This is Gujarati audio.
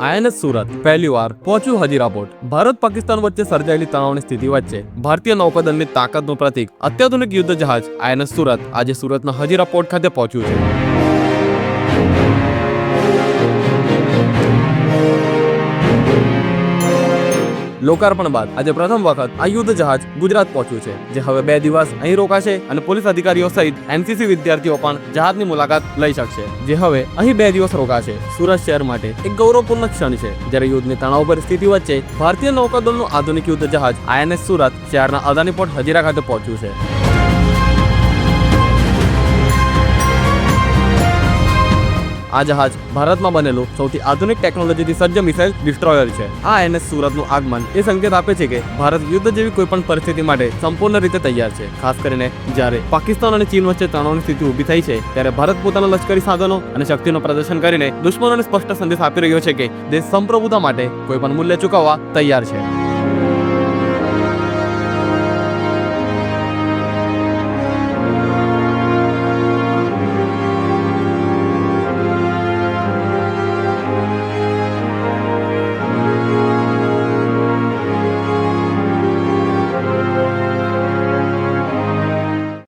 આઈએનએસ સુરત પહેલીવાર પહોંચ્યું હજીરા પોર્ટ। ભારત પાકિસ્તાન વચ્ચે સર્જાયેલી તણાવની સ્થિતિ વચ્ચે ભારતીય નૌકાદળની તાકાતનું પ્રતીક અત્યાધુનિક યુદ્ધ જહાજ આઈએનએસ સુરત આજે સુરતના હજીરા પોર્ટ ખાતે પહોંચ્યું છે। લોકાર્પણ બાદ આજે પ્રથમ વખત આ યુદ્ધ જહાજ ગુજરાત પહોંચ્યું છે, જે હવે 2 દિવસ અહીં રોકાશે અને પોલીસ અધિકારીઓ સહિત એનસીસી વિદ્યાર્થીઓ પણ જહાજની મુલાકાત લઈ શકશે, જે હવે અહીં 2 દિવસ રોકાશે। સુરત શહેર માટે એક ગૌરવપૂર્ણ ક્ષણ છે, જ્યારે યુદ્ધની તણાવ પરિસ્થિતિ વચ્ચે ભારતીય નૌકાદળનું આધુનિક યુદ્ધ જહાજ આઈએનએસ સુરત શહેરના અદાની પોર્ટ હજીરા ખાતે પહોંચ્યું છે। આ જહાજ ભારતમાં બનેલું સૌથી આધુનિક ટેકનોલોજીથી સજ્જ મિસાઇલ ડિસ્ટ્રોયર છે। આ આઈએનએસ સુરતનું આગમન એ સંકેત આપે છે કે ભારત યુદ્ધ જેવી કોઈ પણ પરિસ્થિતિ માટે સંપૂર્ણ રીતે તૈયાર છે। ખાસ કરીને જ્યારે પાકિસ્તાન અને ચીન વચ્ચે તણાવની સ્થિતિ ઊભી થઈ છે, ત્યારે ભારત પોતાના લશ્કરી સાધનો અને શક્તિનું પ્રદર્શન કરીને દુશ્મનોને સ્પષ્ટ સંદેશ આપી રહ્યો છે કે દેશ સંપ્રભુતા માટે કોઈ પણ મૂલ્ય ચૂકવવા તૈયાર છે।